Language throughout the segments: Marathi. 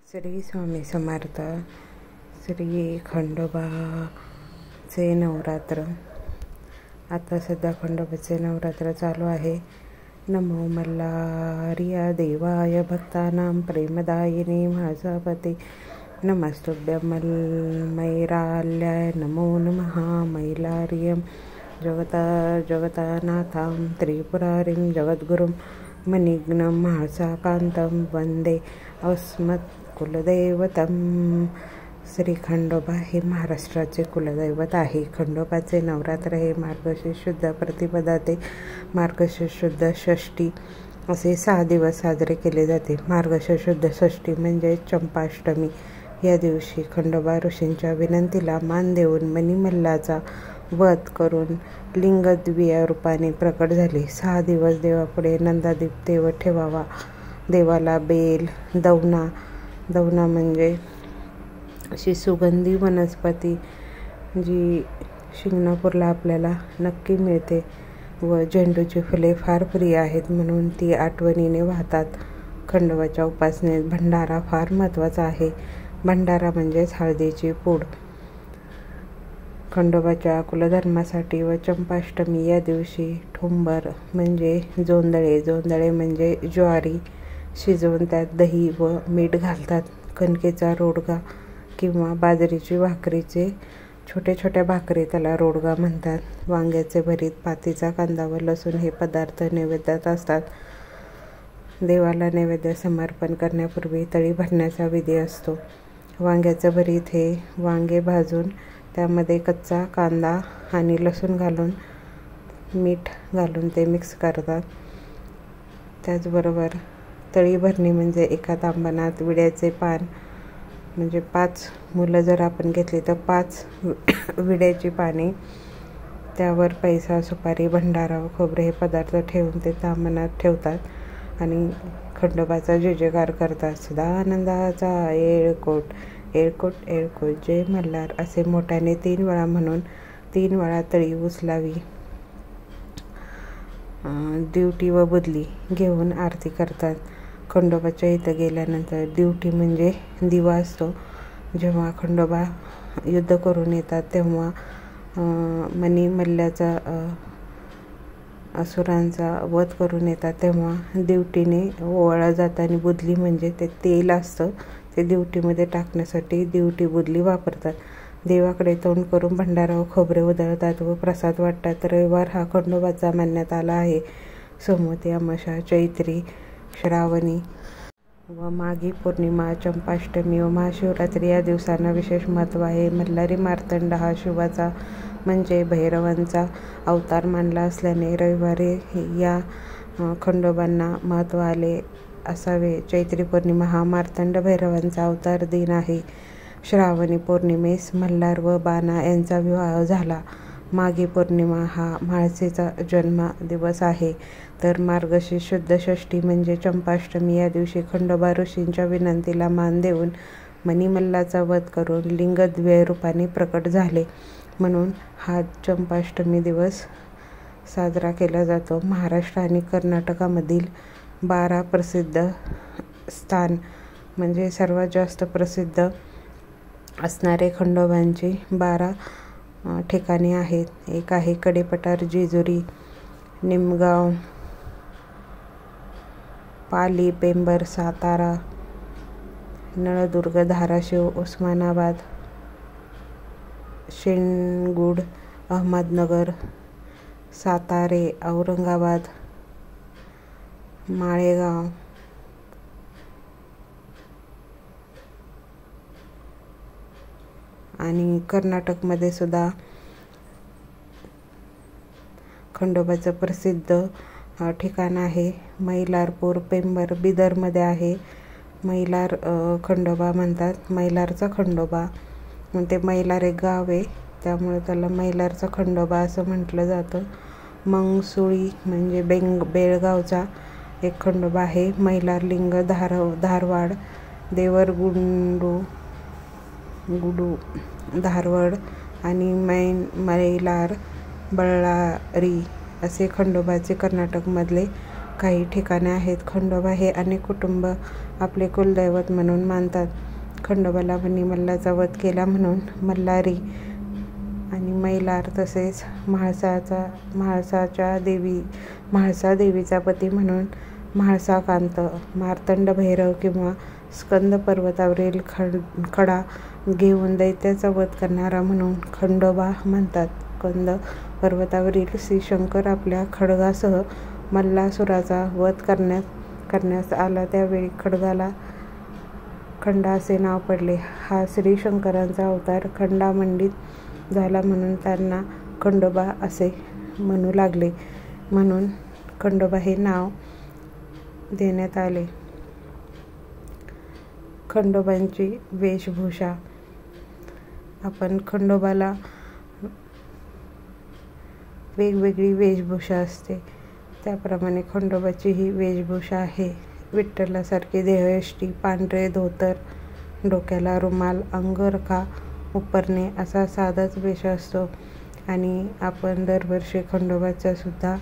श्री स्वामी समर्थ. श्री खंडोबाचे नवरात्र. आता सध्या खंडोबाचे नवरात्र चालू आहे. नमो मल्हारिया देवाय भक्तानां प्रेमदायिनी महाजापते नमस्तुभ्यं मल्मैराल्याय नमो नमः. मैलार्यं जगतानाथां त्रिपुरारिं जगद्गुरुं मणिघ्नं महासाकान्तं वंदे अस्मत्कुलदैवतं. श्री खंडोबा हे महाराष्ट्राचे कुलदैवत आहे. खंडोबाचे नवरात्र हे मार्गशीर्ष शुद्ध प्रतिपदा ते मार्गशीर्ष शुद्ध षष्ठी असे 6 दिवस साजरे केले जाते. मार्गशीर्ष शुद्ध षष्ठी म्हणजे चंपाष्टमी. या दिवशी खंडोबा ऋषींच्या विनंतीला मान देऊन मणिमल्लाचा वध करून लिंगद्विया रूपाने प्रकट झाले. 6 दिवस देवापुढे नंदादीप तेवत ठेवावा. देवाला बेल, दवना म्हणजे अशी सुगंधी वनस्पती जी शिंगणापूरला आपल्याला नक्की मिळते व झेंडूची फुले फार प्रिय आहेत म्हणून ती आठवणीने वाहतात. खंडोबाच्या उपासनेत भंडारा फार महत्त्वाचा आहे. भंडारा म्हणजेच हळदीची पूड. खंडोबाच्या कुलधर्मासाठी व चंपाष्टमी या दिवशी ठोंबर म्हणजे जोंधळे म्हणजे ज्वारी शिजवून त्यात दही व मीठ घालतात. कणकेचा रोडगा किंवा बाजरीची भाकरीचे छोट्या भाकरी त्याला रोडगा म्हणतात. वांग्याचे भरीत, पातीचा कांदा व लसूण हे पदार्थ नैवेद्यात असतात. देवाला नैवेद्य समर्पण करण्यापूर्वी तळी भरण्याचा विधी असतो. वांग्याचं भरीत हे वांगे भाजून त्यामध्ये कच्चा कांदा आणि लसूण घालून मीठ घालून ते मिक्स करतात. त्याचबरोबर तळी भरणी म्हणजे एका तांबणात विड्याचे पान म्हणजे 5 मुलं जर आपण घेतली तर 5 विड्याची पाने, त्यावर पैसा, सुपारी, भंडारा व खोबरे हे पदार्थ ठेवून ते तांबणात ठेवतात आणि खंडोबाचा जयजयकार करतात. सदानंदाचा येळकोट येळकोट येळकोट जय मल्हार असे मोठ्याने 3 वेळा म्हणून 3 वेळा तळी उचलावी. दिवटी व बुदली घेऊन आरती करतात. खंडोबाच्या इथं गेल्यानंतर दिवटी म्हणजे दिवा असतो. जेव्हा खंडोबा युद्ध करून येतात तेव्हा मणिमल्ल्याचा असुरांचा वध करून येतात तेव्हा दिवटीने ओवाळलं जातं आणि बुदली म्हणजे ते तेल असतं ते दिवटीमध्ये टाकण्यासाठी दिवटी बुदली वापरतात. देवाकडे तोंड करून भंडारा व खोबरे उधळतात व प्रसाद वाटतात. रविवार हा खंडोबाचा मानण्यात आला आहे. सोमवती अमावस्या, चैत्री, श्रावणी व माघी पौर्णिमा, चंपाष्टमी व महाशिवरात्री या दिवसांना विशेष महत्त्व आहे. मल्हारी मार्तंड हा शिवाचा म्हणजे भैरवांचा अवतार मानला असल्याने रविवारी या खंडोबांना महत्त्व आले असावे. चैत्री पौर्णिमा हा मार्तंड भैरवांचा अवतार दिन आहे. श्रावणी पौर्णिमेस मल्हार व बाणा यांचा विवाह झाला. माघी पौर्णिमा हा म्हाळसेचा जन्म दिवस आहे. तर मार्गशीर्ष शुद्ध षष्ठी म्हणजे चंपाष्टमी या दिवशी खंडोबा ऋषींच्या विनंतीला मान देऊन मणिमल्लाचा वध करून लिंगद्विया रूपाने प्रकट झाले म्हणून हा चंपाष्टमी दिवस साजरा केला जातो. महाराष्ट्र आणि कर्नाटकामधील 12 प्रसिद्ध स्थान म्हणजे सर्वात जास्त प्रसिद्ध असणारे खंडोबांची 12 ठिकाणे आहेत. एक आहे कडेपठार, जेजुरी, निमगाव, पाली, पेंबर, सातारा, नळदुर्ग, धाराशिव, उस्मानाबाद, शेणगुड, अहमदनगर, सातारे, औरंगाबाद, माळेगाव, आणि कर्नाटकमध्ये सुद्धा खंडोबाचं प्रसिद्ध ठिकाण आहे. मैलारपूर, पेंबर बिदरमध्ये आहे. मैलार खंडोबा म्हणतात. मैलारचा खंडोबा ते मैलार एक गाव आहे त्यामुळे त्याला मैलारचा खंडोबा असं म्हटलं जातं. मंगसुळी म्हणजे बेळगावचा एक खंडोबा आहे. मैलारलिंग धारवाड, देवरगुंडू धारवाड आणि मैलार बळ्ळारी असे खंडोबाचे कर्नाटकमधले काही ठिकाणे आहेत. खंडोबा हे अनेक कुटुंब आपले कुलदैवत म्हणून मानतात. खंडोबाला वनी मल्लाचा वध केला म्हणून मल्हारी आणि मैलार तसेच म्हाळसा देवीचा पती म्हणून म्हाळसाकांत, मार्तंड भैरव किंवा स्कंद पर्वतावरील खडा घेऊन दैत्याचा वध करणारा म्हणून खंडोबा म्हणतात. स्कंद पर्वतावरील श्रीशंकर आपल्या खड्गासह मल्लासुराचा वध करण्यास आला त्यावेळी खड्गाला खंडा असे नाव पडले. हा श्रीशंकरांचा अवतार खंडामंडित झाला म्हणून त्यांना खंडोबा असे म्हणू लागले, म्हणून खंडोबा हे नाव देण्यात आले. खंडोबांची वेशभूषा. आपण खंडोबाला वेगवेगळी वेशभूषा असते, त्याप्रमाणे खंडोबाची ही वेशभूषा आहे. विठ्ठलासारखी देहयष्टी, पांढरे धोतर, डोक्याला रुमाल, अंगरखा उपरणे असा साधाच वेश असतो. आणि आपण दरवर्षी खंडोबाचा सुद्धा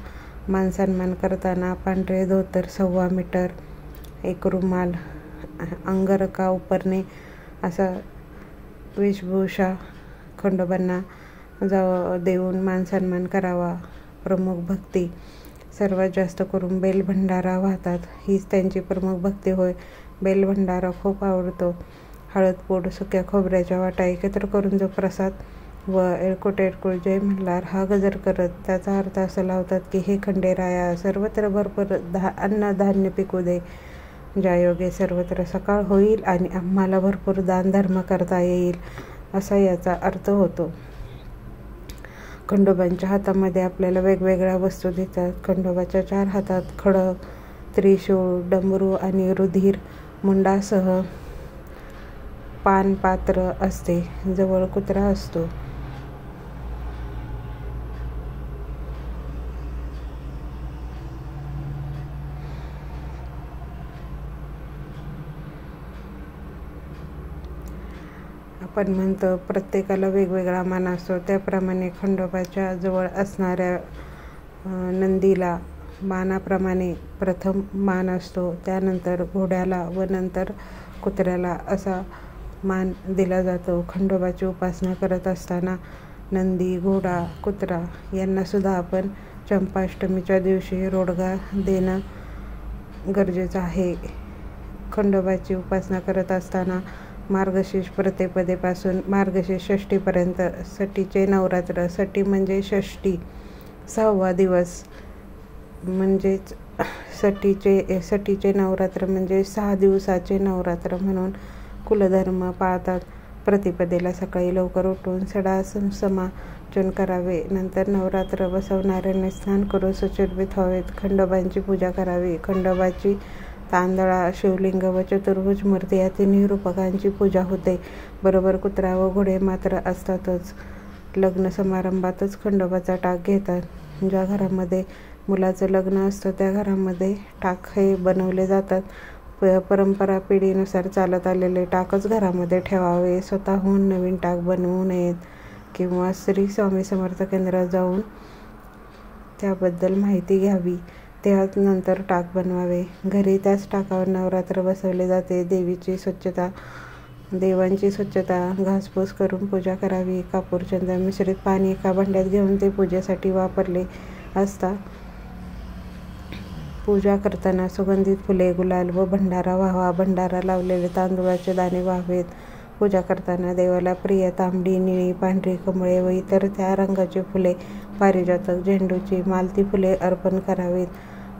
मानसन्मान करताना पांढरे धोतर 1.25 मीटर, एक रुमाल, अंगरखा उपरणे असा वेशभूषा खंडोबांना देऊन मानसन्मान करावा. प्रमुख भक्ती. सर्वात जास्त करून बेलभंडारा वाहतात, हीच त्यांची प्रमुख भक्ती होय. बेलभंडारा खूप आवडतो. हळदपूड, सुक्या खोबऱ्याच्या वाटा एकत्र करून जो प्रसाद व एळकोट एळकोट जय मल्हार हा गजर करत त्याचा अर्थ असा लावतात की हे खंडेराया, सर्वत्र भरपूर अन्नधान्य पिकू दे, ज्यायोगे सर्वत्र सकाळ होईल आणि आम्हाला भरपूर दानधर्म करता येईल, असा याचा अर्थ होतो. खंडोबांच्या हातामध्ये आपल्याला वेगवेगळ्या वस्तू दिसतात. खंडोबाच्या 4 हातात खड्ग, त्रिशूळ, डमरू आणि रुधिर मुंडासह पानपात्र असते. जवळ कुत्रा असतो. आपण म्हणतो प्रत्येकाला वेगवेगळा मान असतो, त्याप्रमाणे खंडोबाच्या जवळ असणाऱ्या नंदीला मानाप्रमाणे प्रथम मान असतो, त्यानंतर घोड्याला व नंतर कुत्र्याला असा मान दिला जातो. खंडोबाची उपासना करत असताना नंदी, घोडा, कुत्रा यांनासुद्धा आपण चंपाष्टमीच्या दिवशी रोडगा देणं गरजेचं आहे. खंडोबाची उपासना करत असताना मार्गशीर्ष प्रतिपदेपासून मार्गशीर्ष षष्टीपर्यंत सटीचे नवरात्र, सटी म्हणजे षष्टी, 6वा दिवस म्हणजेच सटीचे नवरात्र म्हणजे 6 दिवसाचे नवरात्र म्हणून कुलधर्म पाळतात. प्रतिपदेला सकाळी लवकर उठून सडा समाचन करावे. नंतर नवरात्र बसवणाऱ्यांनी स्नान करून सुशोभित व्हावेत. खंडोबांची पूजा करावी. खंडोबाची तांदळा, शिवलिंग व चतुर्भुज मूर्ती या तिन्ही रूपकांची पूजा होते. बरोबर कुत्रा व घोडे मात्र असतातच. लग्न समारंभातच खंडोबाचा टाक घेतात. ज्या घरामध्ये मुलाचं लग्न असतं त्या घरामध्ये टाक हे बनवले जातात. परंपरा पिढीनुसार चालत आलेले टाकच घरामध्ये ठेवावे. स्वतःहून नवीन टाक बनवू नयेत किंवा श्री स्वामी समर्थ केंद्रात जाऊन त्याबद्दल माहिती घ्यावी. त्यानंतर टाक बनवावे. घरी त्याच टाकावर नवरात्र बसवले जाते. देवांची स्वच्छता, घासपूस करून पूजा करावी. कापूर, चंदन मिश्रित पाणी एका भांड्यात घेऊन ते पूजेसाठी वापरले असता. पूजा करताना सुगंधित फुले, गुलाल व भंडारा व्हावा. भंडारा लावलेले तांदूळाचे दाणे व्हावेत. पूजा करताना देवाला प्रिय तांबडी, निळी, पांढरी, कमळे व इतर त्या रंगाची फुले, पारिजातक, झेंडूची, मालती फुले अर्पण करावीत.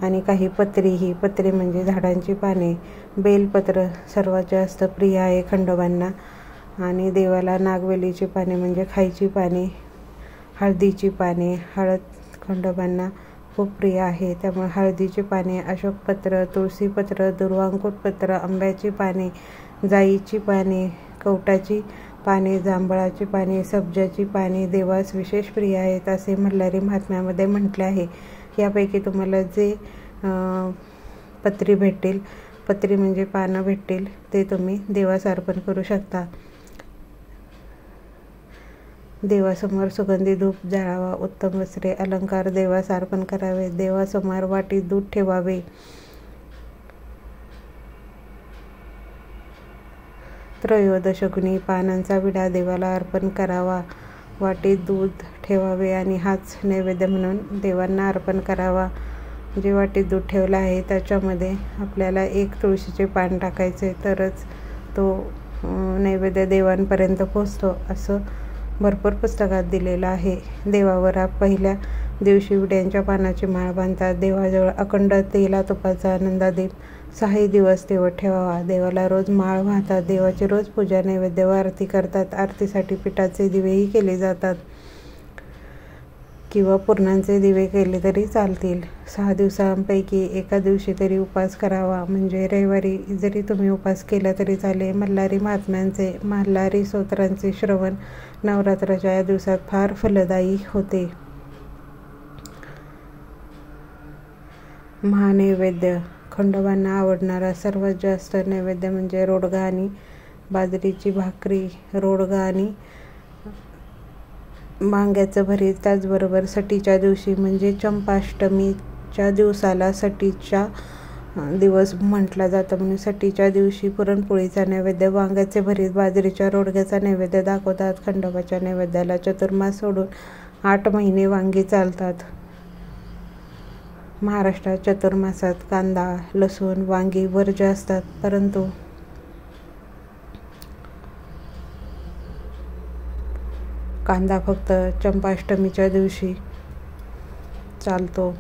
आणि काही पत्री म्हणजे झाडांची पाने, बेलपत्र सर्वात जास्त प्रिय आहे खंडोबांना. आणि देवाला नागवेलीची पाने म्हणजे खायची पाने, हळदीची पाने, हळद खंडोबांना खूप प्रिय आहे, त्यामुळे हळदीची पाने, अशोकपत्र, तुळशीपत्र, दुर्वांकुरपत्र, आंब्याची पाने, जाईची पाने, कवटाची पाने, जांभळाची पाने, सब्जाची पाने देवास विशेष प्रिय आहेत असे मल्हारी महात्म्यामध्ये म्हटले आहे. यापैकी तुम्हाला जे पत्री म्हणजे पानं भेटतील ते तुम्ही देवास अर्पण करू शकता. देवासमोर सुगंधी धूप जाळावा, उत्तम वस्त्रे अलंकार देवास अर्पण करावे, देवासमोर वाटीत दूध ठेवावे, त्रयोदशगुणी पानांचा विडा देवाला अर्पण करावा, वाटीत दूध ठेवावे आणि हाच नैवेद्य म्हणून देवांना अर्पण करावा. जे वाटीत दूध ठेवलं आहे त्याच्यामध्ये आपल्याला 1 तुळशीचे पान टाकायचे, तरच तो नैवेद्य देवांपर्यंत पोचतो असं भरपूर पुस्तकात दिलेलं आहे. देवावर पहिल्या दिवशी विड्यांच्या पानाची माळ बांधतात. देवाजवळ अखंड तेला तुपाचा आनंदादीप 6 दिवस तेवत ठेवावा. देवाला रोज माळ वाहतात. देवाची रोज पूजा, नैवेद्य व आरती करतात. आरतीसाठी पिठाचे दिवेही केले जातात किंवा पुरणांचे दिवे केले तरी चालतील. 6 दिवसांपैकी एका दिवशी तरी उपास करावा. म्हणजे रविवारी जरी तुम्ही उपास केला तरी चालेल. मल्हारी महात्म्यांचे, मल्हारी स्तोत्रांचे श्रवण नवरात्राच्या या दिवसात फार फलदायी होते. महानैवेद्य. खंडोबांना आवडणारा सर्वात जास्त नैवेद्य म्हणजे रोडगा आणि बाजरीची भाकरी. रोडगा आणि वांग्याचं भरीत. त्याचबरोबर सटीच्या दिवशी म्हणजे चंपाष्टमीच्या दिवसाला सटीचा दिवस म्हटला जातं, म्हणून सटीच्या दिवशी पुरणपोळीचा नैवेद्य, वांग्याचे भरीत, बाजरीच्या रोडग्याचा नैवेद्य दाखवतात. खंडोबाच्या नैवेद्याला चतुर्मास सोडून 8 महिने वांगी चालतात. महाराष्ट्रात चतुर्मासात कांदा, लसूण, वांगी वर्ज्य असतात, परंतु कांदा फक्त चंपाष्टमीच्या दिवशी चालतो.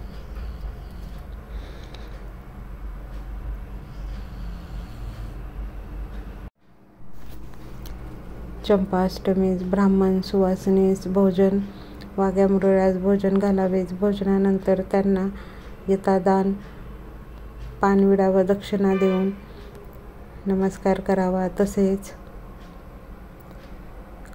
चंपाष्टमीस ब्राह्मण सुवासिनीस भोजन, वाघ्या मुरळ्यास भोजन घालावेच. भोजनानंतर त्यांना यथादान पानविडा व दक्षिणा देऊन नमस्कार करावा. तसेच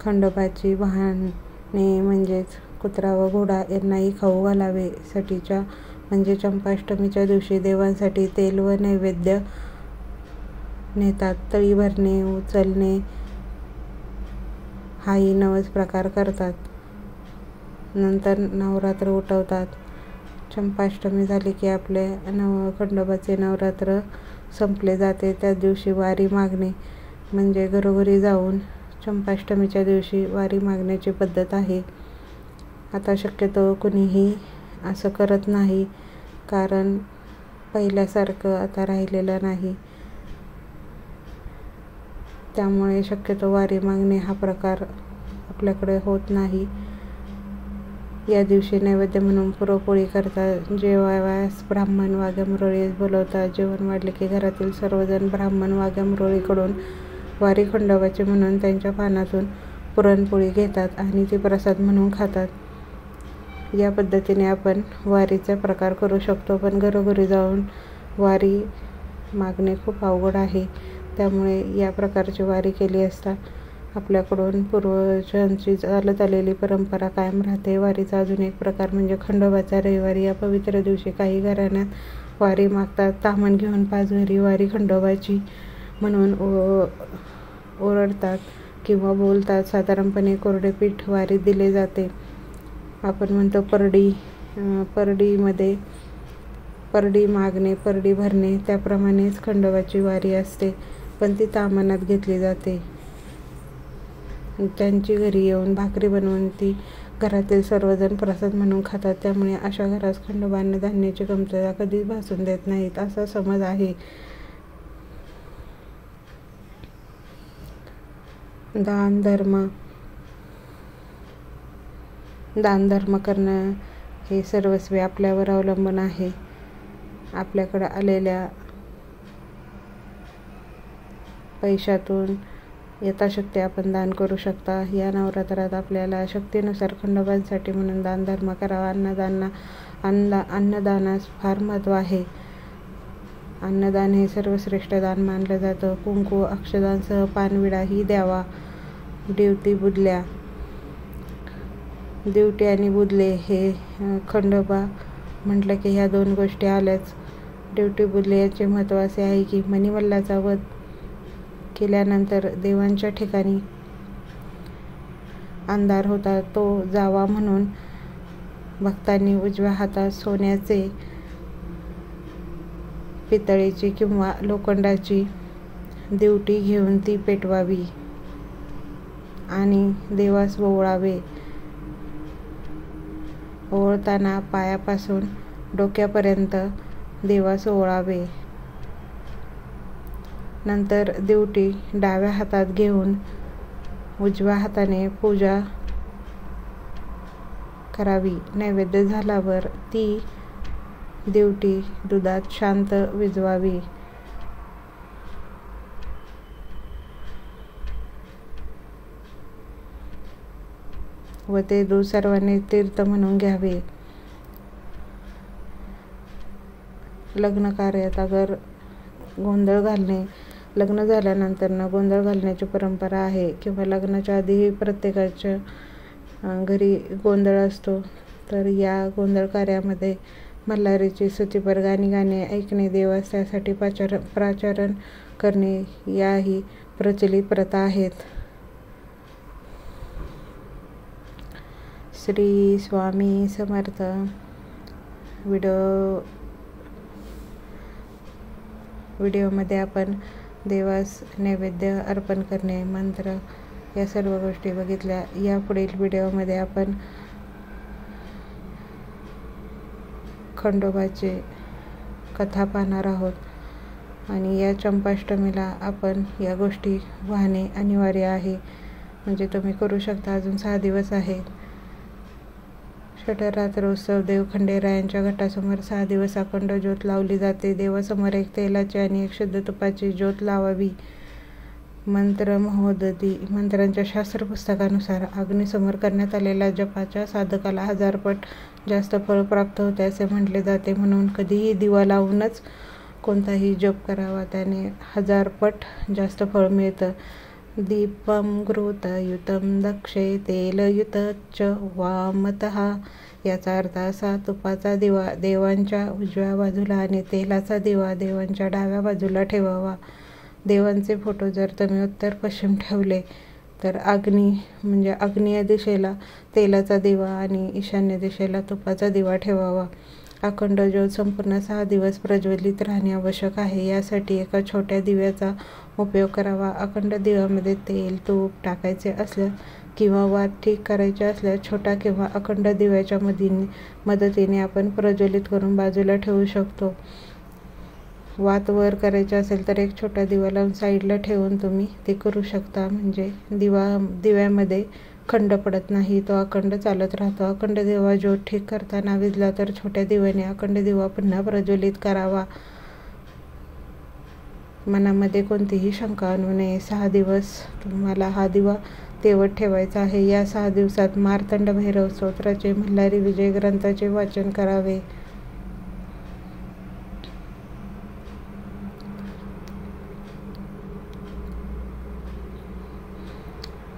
खंडोबाची वाहने म्हणजेच कुत्रा व घोडा यांनाही खाऊ घालावे. सटीच्या म्हणजे चंपाष्टमीच्या दिवशी देवांसाठी तेल व नैवेद्य नेतात. तळी भरणे, उचलणे हाही 9 प्रकार करतात. नंतर नवरात्र उठवतात. चंपाष्टमी झाली की आपले खंडोबाचे नवरात्र संपले जाते. त्या दिवशी वारी मागणे म्हणजे घरोघरी जाऊन चंपाष्टमीच्या दिवशी वारी मागण्याची पद्धत आहे. आता शक्यतो कुणीही असं करत नाही, कारण पहिल्यासारखं आता राहिलेलं नाही. त्यामुळे शक्यतो वारी मागणे हा प्रकार आपल्याकडे होत नाही. या दिवशी नैवेद्य म्हणून पुरणपोळी करतात. जेवावयास ब्राह्मण वाघ्या मुरळीस बोलवतात. जेवण वाढले की घरातील सर्वजण ब्राह्मण वाघ्या मुरळीकडून वारी खंडोबाची म्हणून त्यांच्या पानातून पुरणपोळी घेतात आणि ती प्रसाद म्हणून खातात. या पद्धतीने आपण वारीचा प्रकार करू शकतो, पण घरोघरी जाऊन वारी मागणे खूप अवघड आहे. त्यामुळे या प्रकारची वारी केली असता आपल्याकडून पूर्वजांची चालत आलेली परंपरा कायम राहते. वारीचा अजून एक प्रकार म्हणजे खंडोबाचा रविवारी. या पवित्र दिवशी काही घराण्यात वारी मागतात. ताम्हण घेऊन 5 घरी वारी खंडोबाची म्हणून ओरडतात किंवा बोलतात. साधारणपणे कोरडे पीठ वारीत दिले जाते. आपण म्हणतो परडीमध्ये परडी मागणे, परडी भरणे, त्याप्रमाणेच खंडोबाची वारी असते, पण ती ताम्हणात घेतली जाते. त्यांची घरी येऊन भाकरी बनवून ती घरातील सर्वजण प्रसाद म्हणून खातात. त्यामुळे अशा घरास खंडोबांना धान्याची कमतरता कधीच भासून देत नाहीत असा समज आहे. दान धर्म करणं हे सर्वस्वी आपल्यावर अवलंबून आहे. आपल्याकडे आलेल्या पैशातून यथाशक्ती आपण दान करू शकता. या नवरात्रात आपल्याला शक्तीनुसार खंडोबांसाठी म्हणून दानधर्म करावा. अन्नदानास फार महत्त्व आहे. अन्नदान हे सर्वश्रेष्ठ दान मानलं जातं. कुंकू, अक्षदांसह पानविडाही द्यावा. दिवटी आणि बुदले हे खंडोबा म्हटलं की ह्या 2 गोष्टी आल्याच. दिवटी बुदले याचे महत्त्व असे आहे की मणिमल्लाचा वध केल्यानंतर देवांच्या ठिकाणी अंधार होता तो जावा म्हणून भक्तांनी उजव्या हातात सोन्याचे, पितळेची किंवा लोखंडाची दिवटी घेऊन ती पेटवावी आणि देवास ओवाळावे. ओवाळताना पायापासून डोक्यापर्यंत देवास ओवाळावे. नंतर दिवटी डाव्या हातात घेऊन उजव्या हाताने पूजा करावी. नैवेद्य झाल्यावर ती दिवटी दुधात शांत विझवावी. व ते दूध सर्वांनी तीर्थ म्हणून घ्यावे. लग्न कार्यात अगर गोंधळ घालणे, लग्न झाल्यानंतर गोंधळ घालण्याची परंपरा आहे किंवा लग्नाच्या आधीही प्रत्येकाच्या घरी गोंधळ असतो, तर या गोंधळ कार्यामध्ये मल्हारीची स्तुतिपर गाणी ऐकणे, देवास त्यासाठी प्राचारण करणे याही प्रचलित प्रथा आहेत. श्री स्वामी समर्थ. व्हिडिओमध्ये आपण देवास नैवेद्य अर्पण करणे, मंत्र या सर्व गोष्टी बघितल्या. यापुढील व्हिडिओमध्ये आपण खंडोबाची कथा पाहणार आहोत आणि या चंपाष्टमीला आपण या गोष्टी वाहणे अनिवार्य आहे. म्हणजे तुम्ही करू शकता. अजून 6 दिवस आहेत. षटरात्रोत्सव देव खंडेरायांच्या घटासमोर 6 दिवस अखंड ज्योत लावली जाते. देवासमोर एक तेलाची आणि एक शुद्ध तुपाची ज्योत लावावी. मंत्र महोदधी. मंत्रांच्या शास्त्र पुस्तकानुसार अग्नीसमोर करण्यात आलेल्या जपाच्या साधकाला 1000 पट जास्त फळ प्राप्त होते असे म्हटले जाते. म्हणून कधीही दिवा लावूनच कोणताही जप करावा, त्याने 1000 पट जास्त फळ मिळतं. दीपम घृतयुतं दक्षे तेलयुतच्च वामतः. याचा अर्थ असा, तुपाचा दिवा देवांच्या उजव्या बाजूला आणि तेलाचा दिवा देवांच्या डाव्या बाजूला ठेवावा. देवांचे फोटो जर तुम्ही उत्तर पश्चिम ठेवले तर आग्नेय दिशेला तेलाचा दिवा आणि ईशान्य दिशेला तुपाचा दिवा ठेवावा. अखंड ज्योत संपूर्ण 6 दिवस प्रज्वलित राहणे आवश्यक आहे. यासाठी एका छोट्या दिव्याचा उपयोग करावा. अखंड दिव्यामध्ये तेल, तूप टाकायचे असल्यास किंवा वात ठीक करायचे असल्यास छोटा किंवा अखंड दिव्याच्या मदतीने आपण प्रज्वलित करून बाजूला ठेवू शकतो. वात वर करायचे असेल तर एक छोटा दिवा लावून साईडला ठेवून तुम्ही ते करू शकता. म्हणजे दिव्यामध्ये खंड पडत नाही, तो अखंड चालत राहतो. अखंड दिवा ज्योत ठीक करताना विझला तर छोट्या दिव्याने अखंड दिवा पुन्हा प्रज्वलित करावा. मनामध्ये कोणतीही शंका आणू नये. 6 दिवस तुम्हाला हा दिवा तेवत ठेवायचा आहे. या 6 दिवसात मार्तंड भैरव स्तोत्राचे, मल्हारी विजय ग्रंथाचे वाचन करावे.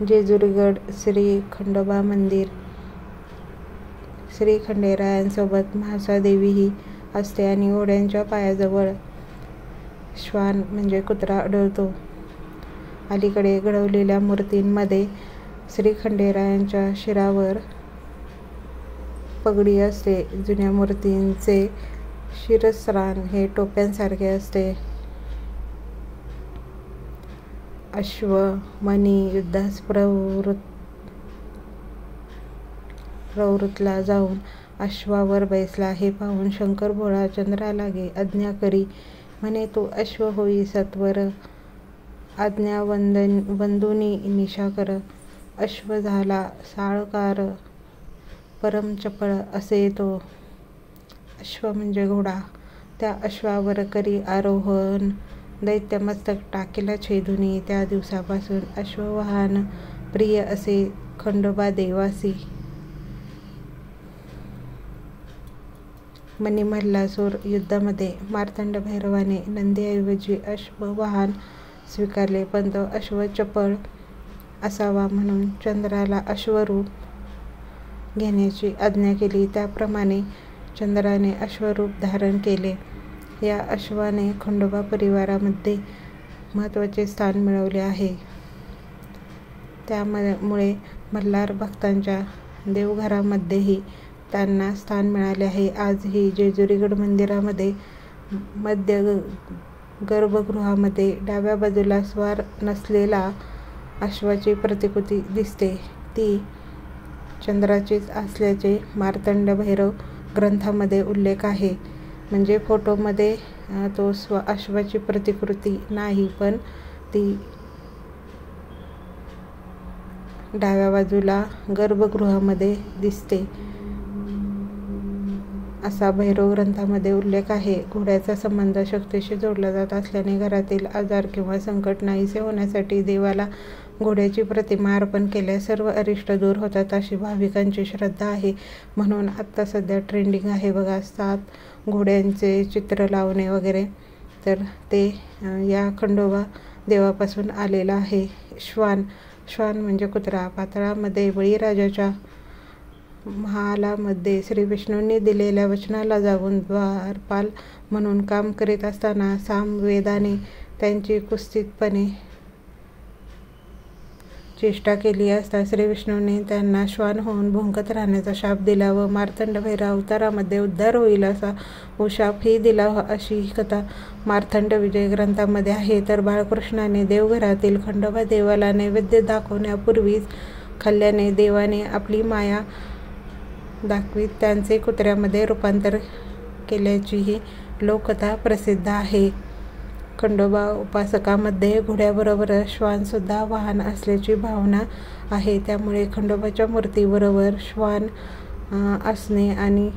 जेजुरीगड श्री खंडोबा मंदिर. श्री खंडेरायांसोबत म्हाळसादेवीही असते आणि घोड्यांच्या पायाजवळ श्वान म्हणजे कुत्रा आढळतो. अलीकडे घडवलेल्या मूर्तींमध्ये श्री खंडेरायांच्या शिरावर पगडी असते. जुन्या मूर्तींचे शिरस्त्राण हे टोप्यांसारखे असते. अश्व मणी युद्धास प्रवृत्तला जाऊन अश्वावर बैसला. हे पाहून शंकर भोळा चंद्राला आज्ञा करी. म्हणे, तू अश्व होई सत्वर, आज्ञा वंदुनी निशा कर. अश्व झाला साळकार, परम चपळ असे तो. अश्व म्हणजे घोडा. त्या अश्वावर करी आरोहण, दैत्य मस्तक टाकीला छेदुनी. त्या दिवसापासून अश्ववाहन प्रिय असे खंडोबा देवासी. मणिमल्लासूर युद्धामध्ये मार्तंड भैरवाने नंदीऐवजी अश्ववाहन स्वीकारले, पण तो अश्व चपळ असावा म्हणून चंद्राला अश्वरूप घेण्याची आज्ञा केली. त्याप्रमाणे चंद्राने अश्वरूप धारण केले. या अश्वाने खंडोबा परिवारामध्ये महत्त्वाचे स्थान मिळवले आहे. त्यामुळे मल्हार भक्तांच्या देवघरामध्येही त्यांना स्थान मिळाले आहे. आजही जेजुरीगड मंदिरामध्ये मध्य गर्भगृहामध्ये डाव्या बाजूला स्वार नसलेला अश्वाची प्रतिकृती दिसते. ती चंद्राचीच असल्याचे मार्तंड भैरव ग्रंथामध्ये उल्लेख आहे. म्हणजे फोटोमध्ये तो अश्वाची प्रतिकृती नाही, पण ती डाव्या बाजूला गर्भगृहामध्ये दिसते असा भैरव ग्रंथामध्ये उल्लेख आहे. घोड्याचा संबंध शक्तीशी जोडला जात असल्याने घरातील आजार किंवा संकट नाहीसे होण्यासाठी देवाला घोड्याची प्रतिमा अर्पण केल्यास सर्व अरिष्ट दूर होतात अशी भाविकांची श्रद्धा आहे. म्हणून आत्ता सध्या ट्रेंडिंग आहे बघा 7 घोड्यांचे चित्र लावणे वगैरे. तर ते या खंडोबा देवापासून आलेला आहे. श्वान म्हणजे कुत्रा. पाताळामध्ये बळीराजाच्या महालामध्ये श्री विष्णूंनी दिलेल्या वचनाला जाऊन द्वारपाल म्हणून काम करीत असताना सामवेदाने त्यांची कुत्सितपणे चेष्टा केली असता श्री विष्णूंनी त्यांना श्वान होऊन भुंकत राहण्याचा शाप दिला व मार्तंड भैरव अवतारामध्ये उद्धार होईल असा शापही दिला अशी कथा मार्तंड विजय ग्रंथामध्ये आहे. तर बाळकृष्णाने देवघरातील खंडोबा देवाला नैवेद्य दाखवण्यापूर्वीच खाल्ल्याने देवाने आपली माया दाखवीत त्यांचे कुत्र्यामध्ये रूपांतर केल्याचीही लोककथा प्रसिद्ध आहे. खंडोबा उपासकामध्ये घोड्याबरोबर श्वानसुद्धा वाहन असल्याची भावना आहे. त्यामुळे खंडोबाच्या मूर्तीबरोबर श्वान असणे आणि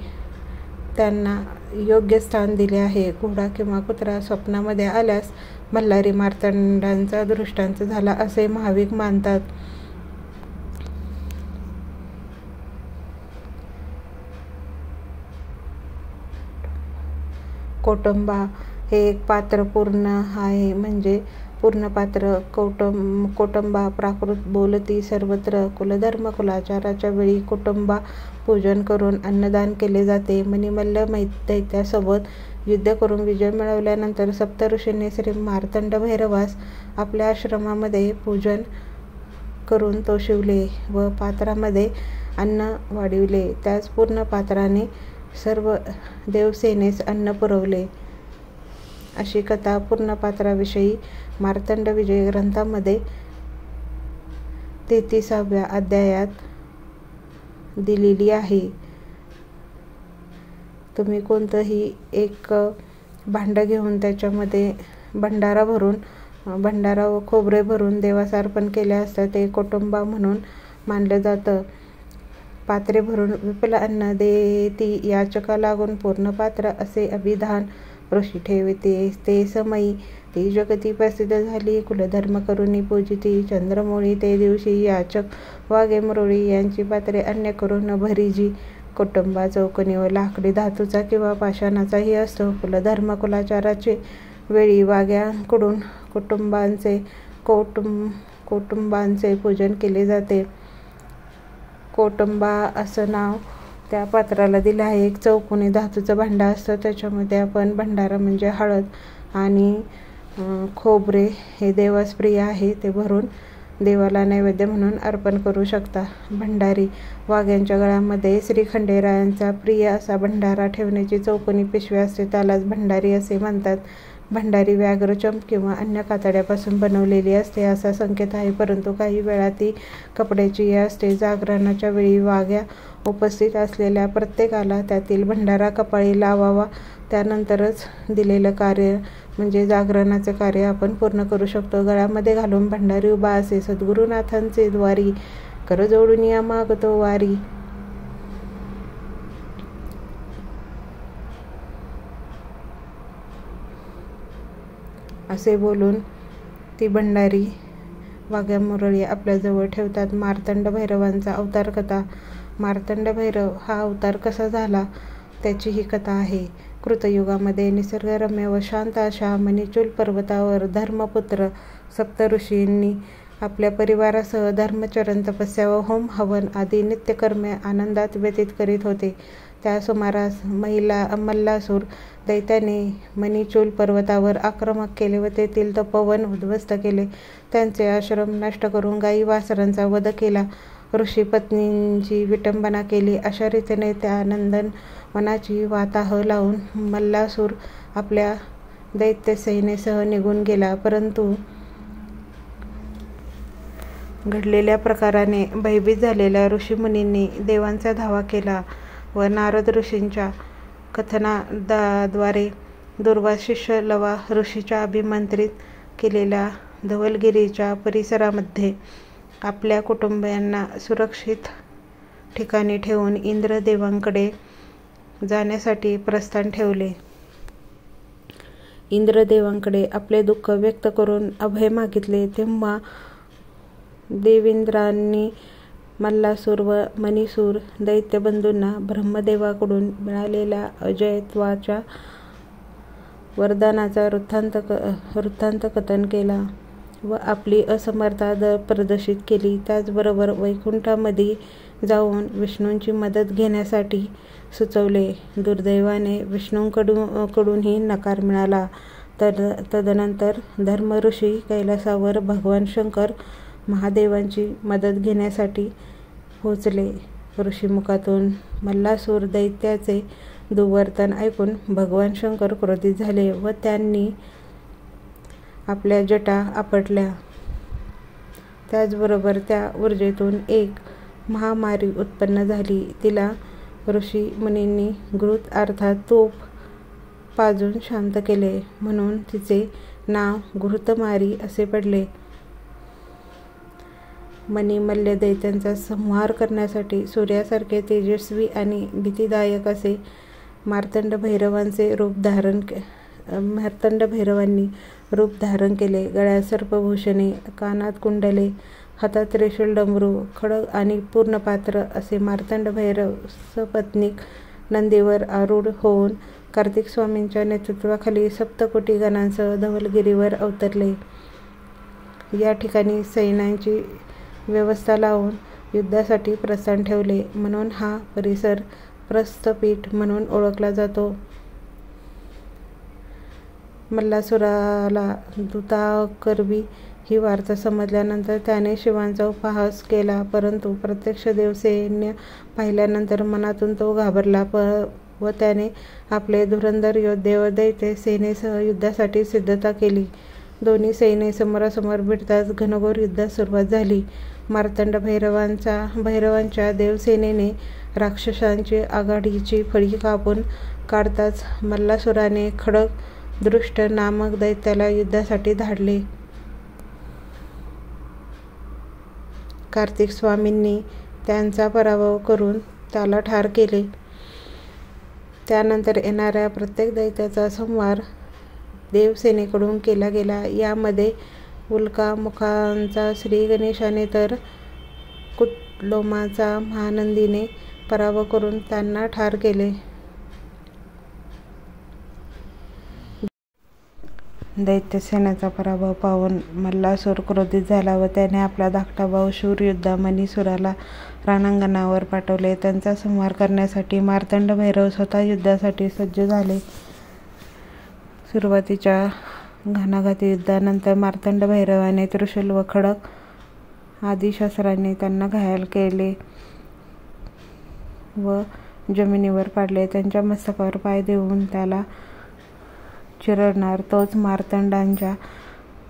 त्यांना योग्य स्थान दिले आहे. घोडा किंवा कुत्रा स्वप्नामध्ये आल्यास मल्हारी मार्तंडांचा दृष्टांत झाला असे भाविक मानतात. कोटंबा हे एक पात्र पूर्ण आहे. म्हणजे पूर्ण पात्र. कोटंबा प्राकृत बोलती सर्वत्र. कुलधर्म कुलाचाराच्या वेळी कोटंबा पूजन करून अन्नदान केले जाते. मणिमल्ल दैत्यासोबत युद्ध करून विजय मिळवल्यानंतर सप्तऋषींनी श्री मार्तंड भैरवास आपल्या आश्रमामध्ये पूजन करून तो शिवले व पात्रामध्ये अन्न वाढविले. त्याच पूर्ण पात्राने सर्व देवसेनेस अन्न पुरवले अशी कथा पूर्ण पात्राविषयी मार्तंड विजय ग्रंथामध्ये 33व्या अध्यायात दिलेली आहे. तुम्ही कोणतंही एक भांडं घेऊन त्याच्यामध्ये भंडारा व खोबरे भरून देवास अर्पण केले असता ते कोटंबा म्हणून मानलं जातं. पात्रे भरून विपुल अन्न देती याचका लागून पूर्ण पात्र असे अभिधान ऋषी ठेविते. ते समयी ती जगती प्रसिद्ध झाली. कुलधर्म करुणी पूजिती. चंद्रमौळी ते दिवशी याचक वाघे मुरळी यांची पात्रे अन्य करून भरीजी. कोटंबा चौकोनी व लाकडी धातूचा किंवा पाषाणाचाही असतो. कुलधर्म कुलाचाराचे वेळी वाघ्यांकडून कोटुंबांचे पूजन केले जाते. कोटंबा असं नाव त्या पात्राला दिलं आहे. एक चौकोनी धातूचं भांडं असतं. त्याच्यामध्ये आपण भंडारा म्हणजे हळद आणि खोबरे हे देवास प्रिय आहे ते भरून देवाला नैवेद्य म्हणून अर्पण करू शकता. भंडारी. वाघ्यांच्या गळ्यामध्ये श्रीखंडेरायांचा प्रिय असा भंडारा ठेवण्याची चौकोनी पिशवी असते. त्यालाच भंडारी असे म्हणतात. भंडारी व्याघ्रचंप किंवा अन्य कातड्यापासून बनवलेली असते असा संकेत आहे, परंतु काही वेळा ती कपड्याची असते. जागरणाच्या वेळी वाघ्या उपस्थित असलेल्या प्रत्येकाला त्यातील भंडारा कपाळी लावावा. त्यानंतरच दिलेलं कार्य म्हणजे जागरणाचे कार्य आपण पूर्ण करू शकतो. गळ्यामध्ये घालून भंडारी उभा असे. सद्गुरुनाथांचे द्वारी कर जोडून या मागतो वारी. असे बोलून ती भंडारी वाघ्या मुरळी आपल्याजवळ ठेवतात. मार्तंड भैरवांचा अवतार कथा. मार्तंड भैरव हा अवतार कसा झाला त्याची ही कथा आहे. कृतयुगामध्ये निसर्गरम्य व शांत अशा मणिचूल पर्वतावर धर्मपुत्र सप्तऋषींनी आपल्या परिवारासह धर्मचरण, तपस्या व होम हवन आदी नित्यकर्मे आनंदात व्यतीत करीत होते. त्या सुमारास मल्लासूर दैत्याने मणिचूल पर्वतावर आक्रमण केले व तेथील तपोवन उद्ध्वस्त केले. त्यांचे आश्रम नष्ट करून गाई वासरांचा वध केला. ऋषी पत्नींची विटंबना केली. अशा रीतीने त्या नंदनवनाची वाताह लावून मल्लासूर आपल्या दैत्यसेनेसह निघून गेला. परंतु घडलेल्या प्रकाराने भयभीत झालेल्या ऋषीमुनींनी देवांचा धावा केला व नारद ऋषींच्या कथनाद्वारे दुर्वास शिष्य लवा ऋषीच्या अभिमंत्रित केलेल्या धवलगिरीच्या परिसरामध्ये आपल्या कुटुंबियांना सुरक्षित ठिकाणी ठेवून इंद्रदेवांकडे जाण्यासाठी प्रस्थान ठेवले. इंद्रदेवांकडे आपले दुःख व्यक्त करून अभय मागितले. तेव्हा देवेंद्रांनी मल्लासूर व मणिसूर दैत्यबंधूंना ब्रह्मदेवाकडून मिळालेल्या अजयत्वाच्या वरदानाचा वृत्तांत कथन केला व आपली असमर्थता प्रदर्शित केली. त्याचबरोबर वैकुंठामध्ये जाऊन विष्णूंची मदत घेण्यासाठी सुचवले. दुर्दैवाने विष्णूंकडूनही नकार मिळाला. तदनंतर धर्मऋषी कैलासावर भगवान शंकर महादेवांची मदत घेण्यासाठी पोचले. ऋषीमुखातून मल्लासूर दैत्याचे दुर्वर्तन ऐकून भगवान शंकर क्रोधित झाले व त्यांनी आपल्या जटा आपटल्या. त्याचबरोबर त्या ऊर्जेतून एक महामारी उत्पन्न झाली. तिला ऋषी मुनींनी घृत अर्थात तूप पाजून शांत केले, म्हणून तिचे नाव घृतमारी असे पडले. मणिमल्ल दैत्यांचा संहार करण्यासाठी सूर्यासारखे तेजस्वी आणि भीतिदायक असे मार्तंड भैरवांनी रूप धारण केले. गळ्यात सर्पभूषणे, कानात कुंडले, हातात त्रिशूल, डमरू, खड्ग आणि पूर्णपात्र असे मार्तंड भैरव सपत्नीक नंदीवर आरूढ होऊन कार्तिक स्वामींच्या नेतृत्वाखाली सप्तकोटी गणांसह धवलगिरीवर अवतरले. या ठिकाणी सैन्याची व्यवस्था लावून युद्धासाठी प्रस्थान ठेवले, म्हणून हा परिसर प्रस्थपीठ म्हणून ओळखला जातो. मल्लासुराला दूताकरवी ही वार्ता समजल्यानंतर त्याने शिवांचा उपहास केला, परंतु प्रत्यक्ष देवसैन्य पाहिल्यानंतर मनातून तो घाबरला व त्याने आपले धुरंधर योद्धे व दैत्य सेनेसह युद्धासाठी सिद्धता केली. दोन्ही सैन्ये समोरासमोर भिडताच घनघोर युद्धास सुरुवात झाली. मार्तंड भैरवांच्या देवसेनेने राक्षसांची आघाडीची फळी कापून काढताच मल्लासुराने खड्ग दृष्ट नामक दैत्याला युद्धासाठी धाडले. कार्तिक स्वामींनी त्यांचा पराभव करून त्याला ठार केले. त्यानंतर येणाऱ्या प्रत्येक दैत्याचा संहार देवसेनेकडून केला गेला. यामध्ये उल्कामुखांचा श्रीगणेशाने तर कुतलोमाचा महानंदीने पराभव करून त्यांना ठार केले. दैत्यसेनेचा पराभव पाहून मल्लासूर क्रोधित झाला व त्याने आपला धाकटा भाऊ शूरयोद्धा मणिसूराला रणांगणावर पाठवले. त्यांचा संहार करण्यासाठी मार्तंड भैरव स्वतः युद्धासाठी सज्ज झाले. सुरुवातीच्या घणाघाती युद्धानंतर मार्तंड भैरवाने त्रिशूल व खड्ग आदी शस्त्रांनी त्यांना घायल केले व जमिनीवर पाडले. त्यांच्या मस्तकावर पाय देऊन त्याला चिरडणार तोच मार्तंडांच्या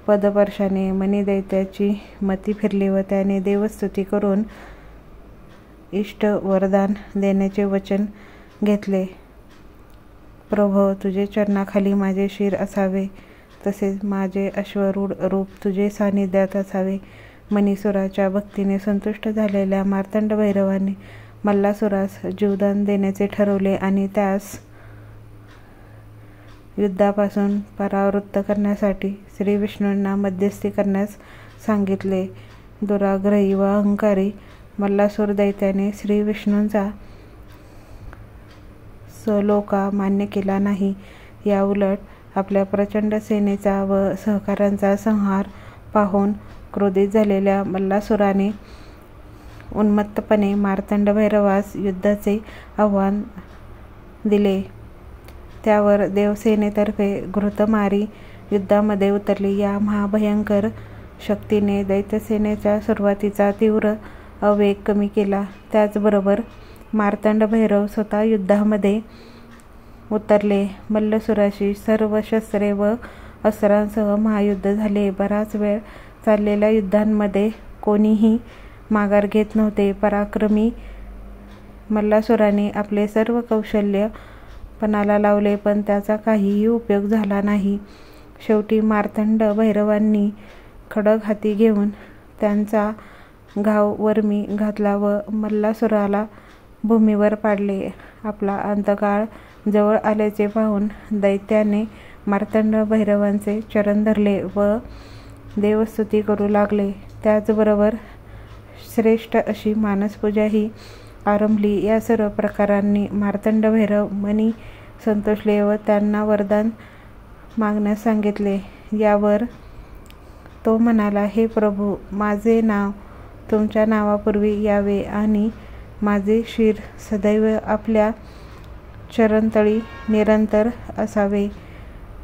पदस्पर्शाने मणिदैत्याची मती फिरली व त्याने देवस्तुती करून इष्ट वरदान देण्याचे वचन घेतले. प्रभो, तुझे चरणाखाली माझे शिर असावे, तसेच माझे अश्वरूढ रूप तुझे सान्निध्यात असावे. मणिसूराच्या भक्तीने संतुष्ट झालेल्या मार्तंड भैरवाने मल्लासुरास जीवदान देण्याचे ठरवले आणि त्यास युद्धापासून परावृत्त करण्यासाठी श्रीविष्णूंना मध्यस्थी करण्यास सांगितले. दुराग्रही व अहंकारी मल्लासूर दैत्याने श्रीविष्णूंचा सलोका मान्य केला नाही. याउलट आपल्या प्रचंड सेनेचा व सहकाऱ्यांचा संहार पाहून क्रोधित झालेल्या मल्लासुराने उन्मत्तपणे मार्तंड भैरवास युद्धाचे आव्हान दिले. त्यावर देवसेनेतर्फे घृतमारी युद्धामध्ये उतरली. या महाभयंकर शक्तीने दैत्यसेनेच्या सुरुवातीचा तीव्र अवेग कमी केला. त्याचबरोबर मार्तंड भैरव स्वतः युद्धामध्ये उतरले. मल्लसुराशी सर्व शस्त्रे व अस्त्रांसह महायुद्ध झाले. बराच वेळ चाललेल्या युद्धांमध्ये कोणीही माघार घेत नव्हते. पराक्रमी मल्लासुराने आपले सर्व कौशल्य पणाला लावले, पण त्याचा काहीही उपयोग झाला नाही. शेवटी मार्तंड भैरवांनी खड्ग हाती घेऊन त्यांचा घाव वर्मी घातला व मल्लासुराला भूमीवर पाडले. आपला अंतकाळ जवळ आल्याचे पाहून दैत्याने मार्तंड भैरवांचे चरण धरले व देवस्तुती करू लागले. त्याचबरोबर श्रेष्ठ अशी मानसपूजाही आरंभली. या सर्व प्रकारांनी मार्तंड भैरव मनी संतोषले व त्यांना वरदान मागण्यास सांगितले. यावर तो म्हणाला, हे प्रभू, माझे नाव तुमच्या नावापूर्वी यावे आणि माझे शिर सदैव आपल्या चरणतळी निरंतर असावे.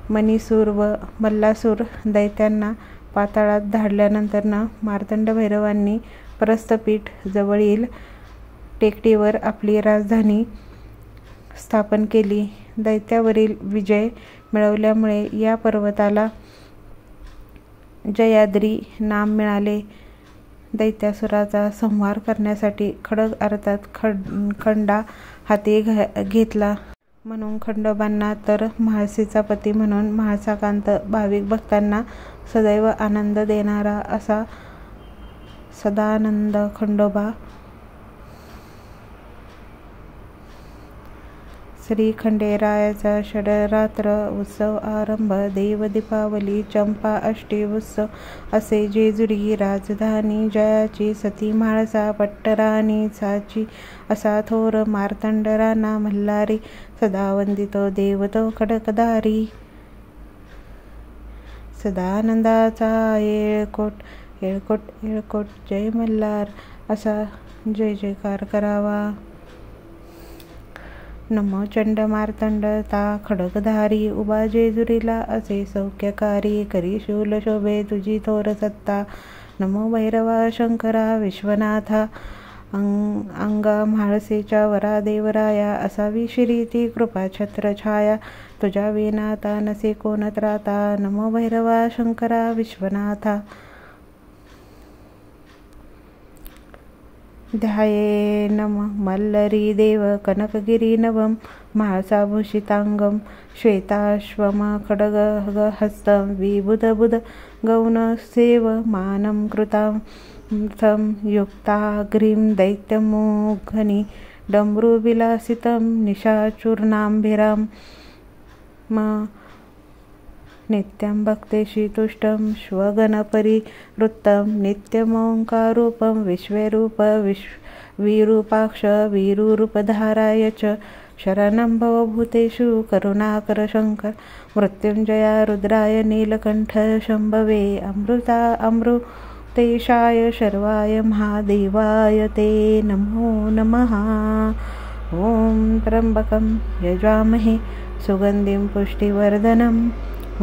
मणिसूर व मल्लासूर दैत्यांना पाताळात धाडल्यानंतर मार्तंड भैरवांनी प्रस्थपीठ जवळील टेकडीवर आपली राजधानी स्थापन केली. दैत्यावरील विजय मिळवल्यामुळे या पर्वताला जयाद्री नाम मिळाले. दैत्यासुराचा संहार करण्यासाठी खड्ग अर्थात खंडा हाती घेतला म्हणून खंडोबांना तर म्हाळसेचा पती म्हणून म्हाळसाकांत भाविक भक्तांना सदैव आनंद देणारा असा सदानंद खंडोबा श्री खंडेरायाचा षडरात्र उत्सव आरंभ. देव दीपावली चंपा अष्टी उत्सव असे जेजुरी राजधानी जयाची सती म्हाळसा पट्टराणीचाची असा थोर मार्तंड राणा मल्हारी सदा वंदितो देव तो खडकधारी. सदानंदाचा येळकोट येळकोट येळकोट जय मल्हार असा जय जयकार करावा. नमो चंड मार्तंड ता खडकधारी उभा जेजुरीला असे सौख्यकारी करी शूल शोभे तुझी थोर सत्ता. नमो भैरवा शंकरा विश्वनाथा अंगा म्हाळसेच्या वरा देवराया असावी श्री ती कृपा छत्र छाया तुझ्या विनाता नसे कोण त्राता. नमो भैरवा शंकरा विश्वनाथा. ध्याये नम मल्लरी देव कनकगिरी नवम म्हाळसाभूषितांगम श्वेताश्वम खड्गहस्तं विबुधबुध गौण सेव मानं कृतां युक्ताग्रीं दैत्यमोघनी डमरुविलासितं निशाचूर्णाम्भिरां नित्यं भक्तेषु तुष्टं श्वगणपरिवृत्तं नित्यमोङ्काररूपं विश्वरूप विरूपाक्ष वीरूपधाराय च शरणं भवभूतेषु करुणाकर शंकर. मृत्युंजया रुद्राय नीलकंठ शंभवे अमृतेशाय शर्वाय महादेवाय ते नमो नमः. ओम त्र्यंबकं यजामहे सुगंधिं पुष्टिवर्धनम्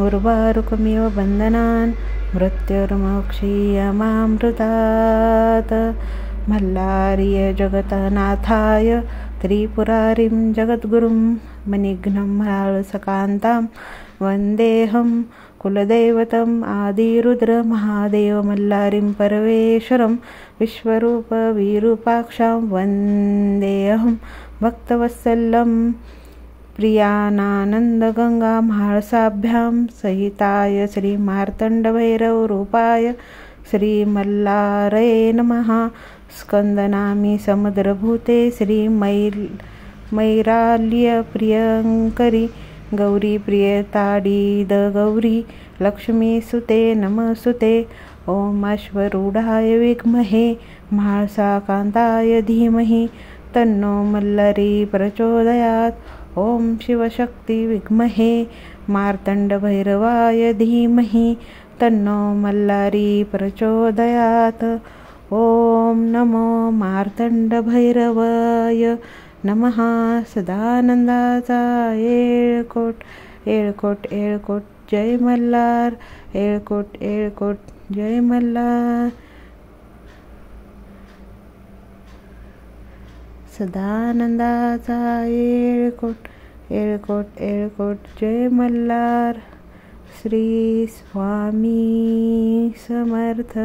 उर्वारुकमिव बंधनान् मृत्युर्मोक्षीयमामृतात्. मल्लार्य जगतनाथाय त्रिपुरारिं जगद्गुरुं मनिघ्नं म्हाळसकान्तां वन्देऽहं कुलदैवतम् आदिरुद्र महादेव मल्लारिं परमेश्वरं विश्वरूप विरूपाक्षां वन्देऽहं भक्तवत्सलं प्रियानानंद गंगा म्हाळसाभ्यां सहिताय श्री मार्तंड भैरव रूपाय श्री मल्लारये नमः. स्कंदनामी समुद्रभूते श्री मैराल्य प्रियंकरी गौरी प्रियताडीद गौरी लक्ष्मी सुते नमसुते. ओम अश्वरूढाय विद्महे म्हाळसाकांताय धीमहि तन्नो मल्लरी प्रचोदयात्. ओम शिवशक्ती विद्महे मार्तंड भैरवाय धीमहि तन्नो मल्लारी प्रचोदयात्. ओम नमो मार्तंड भैरवाय नमः. सदानंदाचा येळकोट येळकोट येळकोट जय मल्हार. येळकोट येळकोट जय मल्हार. सदानंदाचा येळकोट येळकोट येळकोट जय मल्हार. श्री स्वामी समर्थ.